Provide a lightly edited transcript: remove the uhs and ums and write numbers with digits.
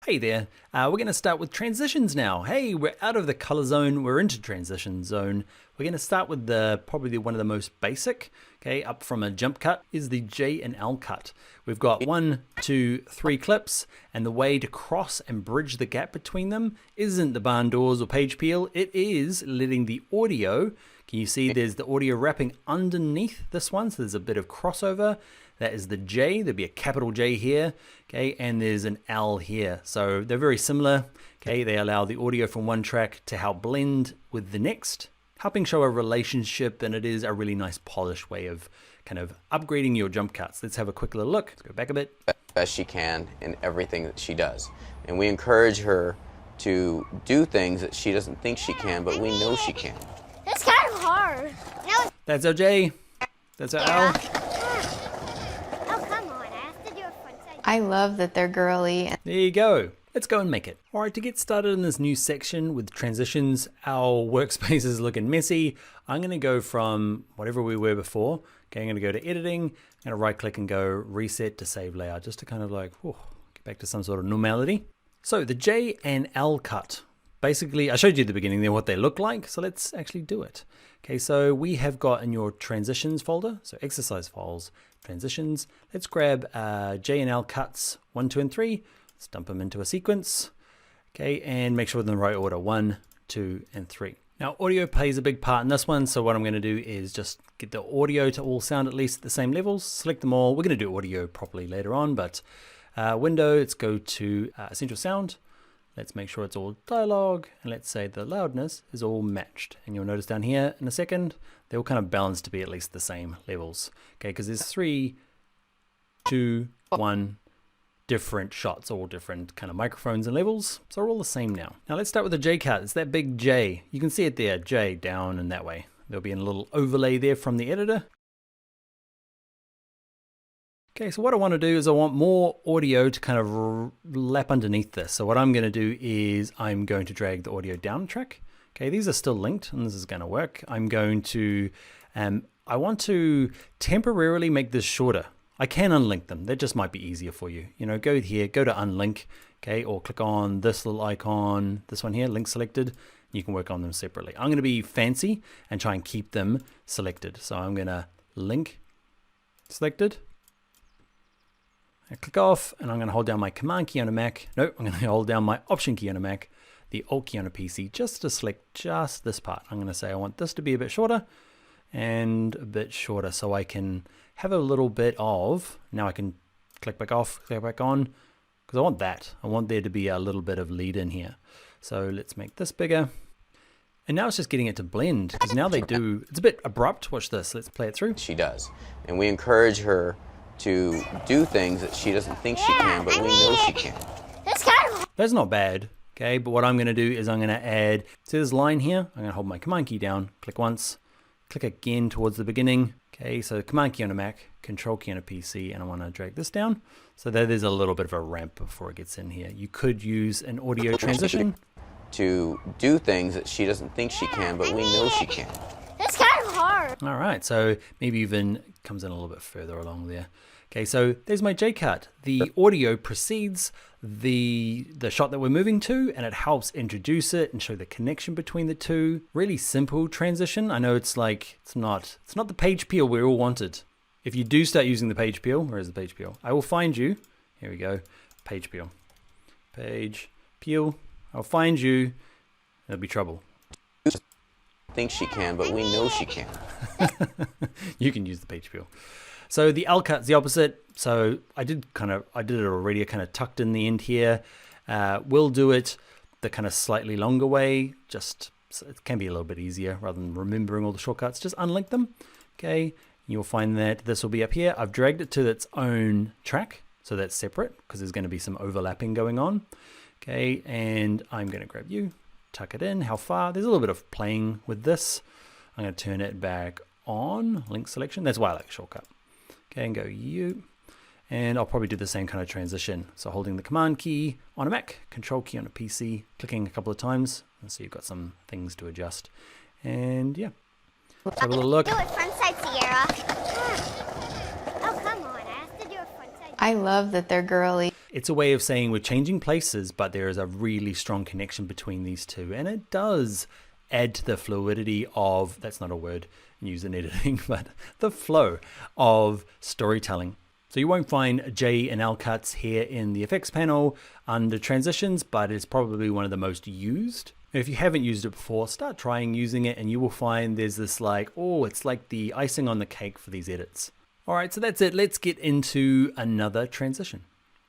Hey there, we're going to start with transitions now. Hey, we're out of the color zone, we're into transition zone. We're going to start with probably one of the most basic, okay, up from a jump cut is the J and L cut. We've got 1, 2, 3 clips, and the way to cross and bridge the gap between them isn't the barn doors or page peel, it is letting the audio, can you see there's the audio wrapping underneath this one, so there's a bit of crossover. That is the J, there'll be a capital J here, okay, and there's an L here. So they're very similar, okay, they allow the audio from one track to help blend with the next, helping show a relationship, and it is a really nice polished way of kind of upgrading your jump cuts. Let's have a quick little look. Let's go back a bit. Best she can in everything that she does. And we encourage her to do things that she doesn't think she can, but we know she can. It's kind of hard. No. That's our J, that's our L. I love that they're girly. There you go. Let's go and make it. All right, to get started in this new section with transitions, our workspace is looking messy. I'm going to go from whatever we were before. Okay, I'm going to go to editing. I'm going to right click and go reset to save layout, just to kind of like get back to some sort of normality. So the J and L cut. Basically, I showed you at the beginning there what they look like. So let's actually do it. Okay, so we have got in your transitions folder, so exercise files, transitions. Let's grab J and L cuts 1, 2, and 3. Let's dump them into a sequence. Okay, and make sure they're in the right order, 1, 2, and 3. Now, audio plays a big part in this one. So what I'm going to do is just get the audio to all sound at least at the same levels. Select them all. We're going to do audio properly later on, but window, let's go to Essential Sound. Let's make sure it's all dialogue, and let's say the loudness is all matched. And you'll notice down here in a second, they all kind of balance to be at least the same levels. Okay, because there's 3, 2, 1 different shots, all different kind of microphones and levels. So they're all the same now. Now let's start with the J cut. It's that big J. You can see it there, J down and that way. There'll be a little overlay there from the editor. Okay, so what I want to do is I want more audio to kind of lap underneath this. So what I'm going to do is I'm going to drag the audio down track. Okay, these are still linked and this is going to work. I'm going to, I want to temporarily make this shorter. I can unlink them. That just might be easier for you. You know, go here, go to unlink, okay, or click on this little icon, this one here, link selected. You can work on them separately. I'm going to be fancy and try and keep them selected. So I'm going to link selected. I click off and I'm going to hold down my command key on a Mac. Nope, I'm going to hold down my option key on a Mac, the alt key on a PC, just to select just this part. I'm going to say I want this to be a bit shorter and a bit shorter so I can have a little bit of, now I can click back off, click back on, because I want that. I want there to be a little bit of lead in here. So let's make this bigger. And now it's just getting it to blend, because now they do, it's a bit abrupt. Watch this, let's play it through. She does. And we encourage her to do things that she doesn't think she can, but we know she can. That's not bad, okay? But what I'm going to do is I'm going to add, see this line here? I'm going to hold my command key down, click once, click again towards the beginning. Okay, so command key on a Mac, control key on a PC, and I want to drag this down. So that there's a little bit of a ramp before it gets in here. You could use an audio transition to do things that she doesn't think she can, but we know she can. It's kind of hard. All right, so maybe even comes in a little bit further along there. Okay, so there's my J cut. The audio precedes the shot that we're moving to, and it helps introduce it and show the connection between the two. Really simple transition. I know it's like, it's not the page peel we all wanted. If you do start using the page peel, where is the page peel? I will find you. Here we go, page peel. Page peel, I'll find you. There'll be trouble. Think she can, but we know she can. You can use the page peel. So the L cut's the opposite. So I did it already. I kind of tucked in the end here. We'll do it the kind of slightly longer way. Just so it can be a little bit easier rather than remembering all the shortcuts. Just unlink them. Okay, you'll find that this will be up here. I've dragged it to its own track, so that's separate because there's going to be some overlapping going on. Okay, and I'm going to grab you, tuck it in. How far? There's a little bit of playing with this. I'm going to turn it back on. Link selection. That's why I like shortcut. Okay, and go you, and I'll probably do the same kind of transition. So holding the command key on a Mac, control key on a PC, clicking a couple of times, and so you've got some things to adjust. And yeah, let's have a little look. Do it front side, Sierra. Oh, come on, I have to do it front side. I love that they're girly. It's a way of saying we're changing places, but there is a really strong connection between these two. And it does add to the fluidity of, that's not a word used in editing, but the flow of storytelling. So you won't find J and L cuts here in the effects panel under transitions, but it's probably one of the most used. If you haven't used it before, start trying using it and you will find there's this like, oh, it's like the icing on the cake for these edits. All right, so that's it. Let's get into another transition.